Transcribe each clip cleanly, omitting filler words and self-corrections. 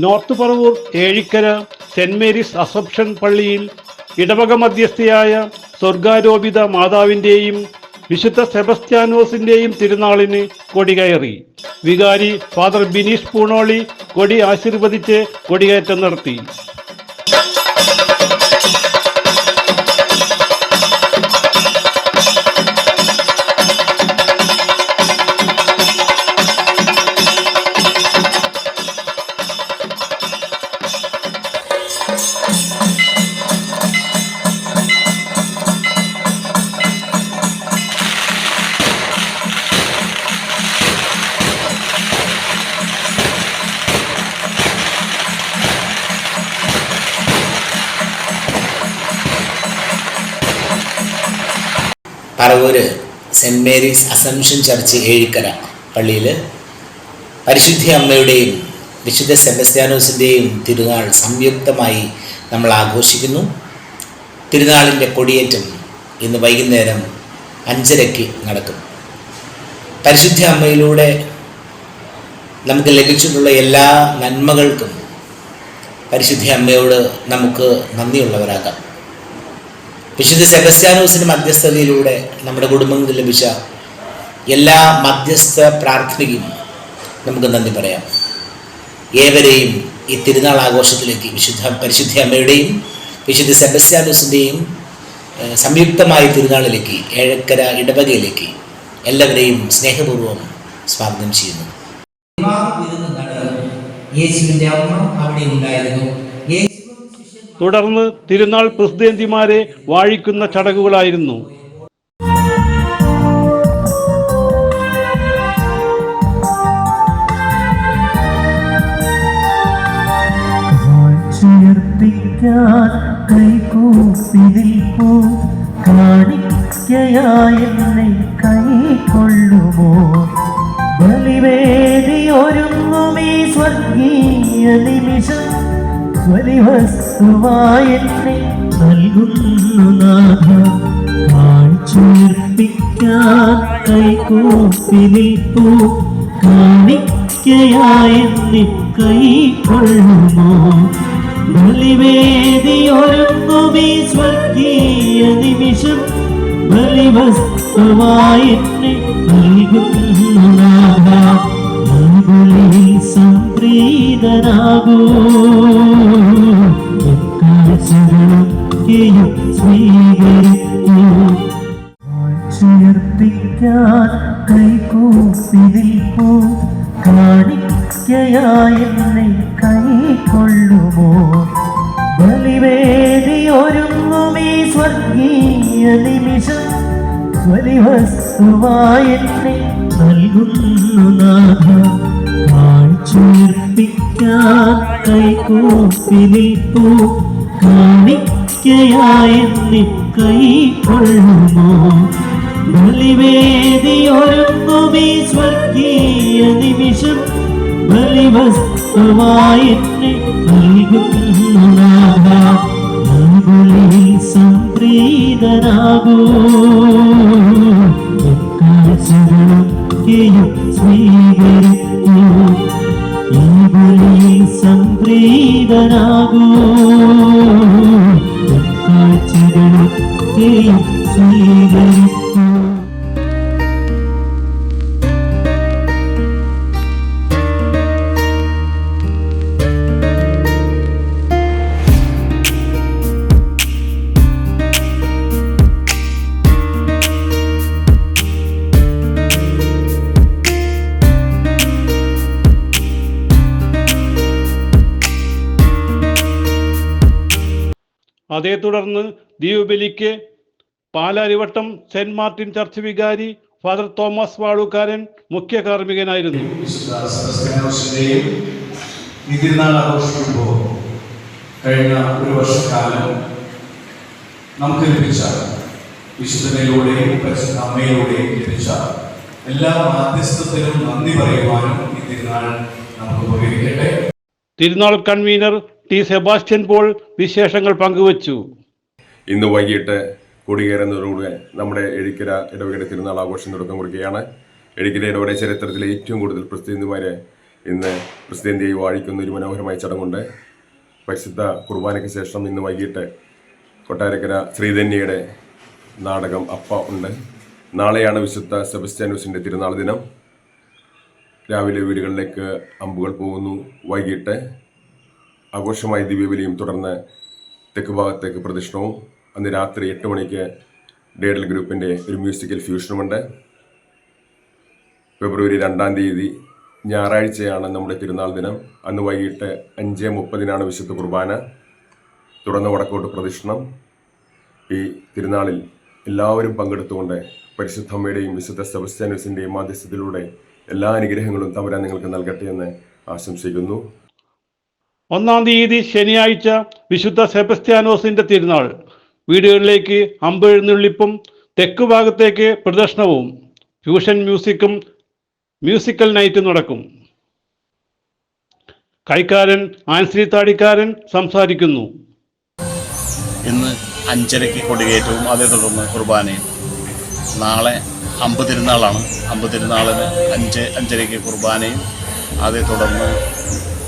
North Paravur Ezhikkara saint Mary's assumption പള്ളിയിൽ ഇടവക മധ്യസ്ഥയായ സ്വർഗാരോപിത മാതാവിൻ്റെയും വിശുദ്ധ സെബസ്ത്യാനോസിൻ്റെയും തിരുനാളിന് കൊടികയറി. വികാരി ഫാദർ ബിനീഷ് പൂണോളി കൊടി ആശീർവദിച്ച് കൊടികയറ്റം നടത്തി. Paravur saint Mary's assumption church Ezhikkara പള്ളിയിൽ പരിശുദ്ധ അമ്മയുടെയും വിശുദ്ധ സെബസ്ത്യാനോസിൻ്റെയും തിരുനാൾ സംയുക്തമായി നമ്മൾ ആഘോഷിക്കുന്നു. തിരുനാളിൻ്റെ കൊടിയേറ്റം ഇന്ന് വൈകുന്നേരം 5:30 നടക്കും. പരിശുദ്ധ അമ്മയിലൂടെ നമുക്ക് ലഭിച്ചിട്ടുള്ള എല്ലാ നന്മകൾക്കും പരിശുദ്ധ അമ്മയോട് നമുക്ക് നന്ദിയുള്ളവരാകാം. വിശുദ്ധ സെബസ്ത്യാനോസിൻ്റെ മധ്യസ്ഥതയിലൂടെ നമ്മുടെ കുടുംബങ്ങളിൽ ലഭിച്ച എല്ലാ മധ്യസ്ഥ പ്രാർത്ഥനയ്ക്കും നമുക്ക് നന്ദി പറയാം. ഏവരെയും ഈ തിരുനാൾ ആഘോഷത്തിലേക്ക് പരിശുദ്ധ അമ്മയുടെയും വിശുദ്ധ സെബസ്ത്യാനോസിൻ്റെയും സംയുക്തമായ തിരുനാളിലേക്ക് ഏഴക്കര ഇടവകയിലേക്ക് എല്ലാവരെയും സ്നേഹപൂർവ്വം സ്വാഗതം ചെയ്യുന്നു. യേശുവിൻ്റെ അമ്മ അവിടെ ഉണ്ടായിരുന്നു. തുടർന്ന് തിരുനാൾ പ്രസിദ്ധേന്തിമാരെ വാഴിക്കുന്ന ചടങ്ങുകളായിരുന്നു. ബലിവേദിയൊരുങ്ങുമീ സ്വർഗീയ നിമിഷം വലിവസ്തുവായെന്നെ നൽകുന്നു നാഥ. കാഴ്ചയർപ്പിക്കാൻ കൈകൂപ്പി നിൽപ്പൂ, കാണിക്കയായെന്നെ കൈക്കൊള്ളുമോ. ബലിവേദിയൊരുങ്ങുമീ സ്വർഗീയ നിമിഷം വലിവസ്തുവായെന്നെ നൽകുന്നു നാഥ. ബലിയിൽ സംപ്രീതനാകൂ, സ്വീകരിക്കൂ. ചേർപ്പിക്കാൻ കൈകൂപ്പി നിൽപ്പൂ, കാണിക്കയായെന്നെ കൈക്കൊള്ളുമോ. ബലിവേദിയൊരുങ്ങുമീ സ്വർഗീയ നിമിഷം വലിവസ്തുവായെന്നെ നൽകുന്നു നാഥ. കാഴ്ചയർപ്പിക്കാൻ കൈകൂപ്പി നിൽപ്പൂ, കാണിക്കയായെന്നെ കൈക്കൊള്ളുമോ. ബലിവേദിയൊരുങ്ങുമീ സ്വർഗീയ നിമിഷം ബലിവസ്തുവായെന്നെ നൽകുന്നു നാഥ. ബലിയിൽ സംപ്രീതനാകൂ, സ്വീകരിക്കൂ. ഈ ബലിയിൽ സംപ്രീതനാകൂ, സ്വീകരിക്കൂ. അതേ തുടർന്ന് ദ്വീപബലിക്ക് പാലാരിവട്ടം സെന്റ് മാർട്ടിൻ ചർച്ച് വികാരി ഫാദർ തോമസ് വാളൂക്കാരൻ മുഖ്യ കാർമ്മികനായിരുന്നു. ആഘോഷിക്കുമ്പോൾ കഴിഞ്ഞ ഒരു വർഷക്കാലം നമുക്ക് ലഭിച്ച വിശുദ്ധനയിലൂടെയും പരിശുദ്ധ അമ്മയിലൂടെയും ലഭിച്ച എല്ലാ മാധ്യസ്ഥത്തിലും നന്ദി പറയുവാനും ഈ തിരുനാൾ നമുക്ക് ഉപകരിക്കട്ടെ. തിരുനാൾ കൺവീനർ ടി സെബാസ്റ്റ്യൻ പോൾ വിശേഷങ്ങൾ പങ്കുവച്ചു. ഇന്ന് വൈകിട്ട് കൊടികയറുന്നതോടുകൂടി നമ്മുടെ എഴിക്കര ഇടവകയുടെ തിരുനാൾ ആഘോഷം തുടക്കം കുറിക്കുകയാണ്. എഴിക്കര ഇടവകയുടെ ചരിത്രത്തിലെ ഏറ്റവും കൂടുതൽ പ്രസിദ്ധന്മാരെ ഇന്ന് പ്രസിദ്ധന്തിയായി വാഴിക്കുന്ന ഒരു മനോഹരമായ ചടങ്ങുണ്ട്. പരിശുദ്ധ കുർബാനയ്ക്ക് ശേഷം ഇന്ന് വൈകിട്ട് കൊട്ടാരക്കര ശ്രീധന്യയുടെ നാടകം അപ്പ ഉണ്ട്. നാളെയാണ് വിശുദ്ധ സെബസ്ത്യാനോസിൻ്റെ തിരുനാൾ ദിനം. രാവിലെ വീടുകളിലേക്ക് അമ്പുകൾ പോകുന്നു. വൈകിട്ട് ആഘോഷമായ ദിവ്യബലിയും തുടർന്ന് തെക്ക് ഭാഗത്തേക്ക് പ്രദക്ഷിണവും. അന്ന് രാത്രി 8 മണിക്ക് ഡേഡൽ ഗ്രൂപ്പിൻ്റെ ഒരു മ്യൂസിക്കൽ ഫ്യൂഷനുമുണ്ട്. ഫെബ്രുവരി 2-ാം തീയതി ഞായറാഴ്ചയാണ് നമ്മുടെ തിരുനാൾ ദിനം. അന്ന് വൈകിട്ട് 5:30 വിശുദ്ധ കുർബാന, തുടർന്ന് വടക്കോട്ട് പ്രദക്ഷിണം. ഈ തിരുനാളിൽ എല്ലാവരും പങ്കെടുത്തുകൊണ്ട് പരിശുദ്ധ അമ്മയുടെയും വിശുദ്ധ സെബസ്ത്യാനോസിൻ്റെയും മാധ്യസ്ഥത്തിലൂടെ എല്ലാ അനുഗ്രഹങ്ങളും തമ്പുരാൻ നിങ്ങൾക്ക് നൽകട്ടെ എന്ന് ആശംസിക്കുന്നു. 1-ാം തീയതി ശനിയാഴ്ച വിശുദ്ധ സെബസ്ത്യാനോസിന്റെ തിരുനാൾ. വീടുകളിലേക്ക് അമ്പെഴുന്നള്ളിപ്പും തെക്ക് ഭാഗത്തേക്ക് പ്രദക്ഷിണവും ഫ്യൂഷൻ മ്യൂസിക്കും മ്യൂസിക്കൽ നൈറ്റ് നടക്കും. കൈക്കാരൻ ആൻശ്രീ താടിക്കാരൻ സംസാരിക്കുന്നു. ഇന്ന് 5:30 കൊടികയറ്റവും അതേ തുടർന്ന് കുർബാനയും. നാളെ അമ്പ് തിരുനാളാണ്. അമ്പ് തിരുനാളിന് 5:30 കുർബാനയും അതേ തുടർന്ന്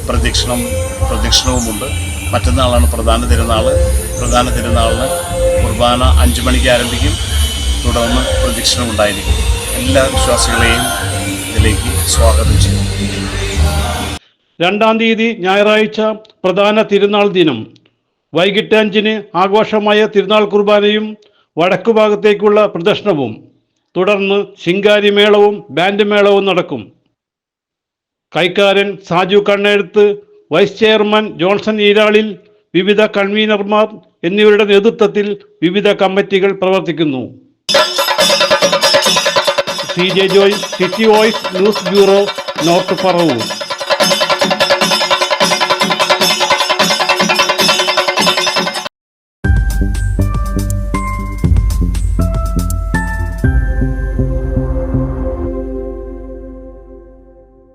പ്രദക്ഷിണവുമുണ്ട്. മറ്റന്നാളാണ് പ്രധാന തിരുനാൾ. പ്രധാന തിരുനാളിന് കുർബാന 5 മണിക്ക് ആരംഭിക്കും. തുടർന്ന് പ്രദക്ഷിണം ഉണ്ടായിരിക്കും. എല്ലാ വിശ്വാസികളെയും ഇതിലേക്ക് സ്വാഗതം ചെയ്യും. 2-ാം തീയതി ഞായറാഴ്ച പ്രധാന തിരുനാൾ ദിനം. വൈകിട്ട് 5-ന് ആഘോഷമായ തിരുനാൾ കുർബാനയും വടക്കു ഭാഗത്തേക്കുള്ള പ്രദക്ഷിണവും തുടർന്ന് ശിങ്കാരി മേളവും ബാൻഡ് മേളവും നടക്കും. കൈക്കാരൻ Saju Kannezhuth, vice chairman Johnson Eeralil, വിവിധ കൺവീനർമാർ എന്നിവരുടെ നേതൃത്വത്തിൽ വിവിധ കമ്മിറ്റികൾ പ്രവർത്തിക്കുന്നു. CJ Joy, city voice news bureau, north Paravur.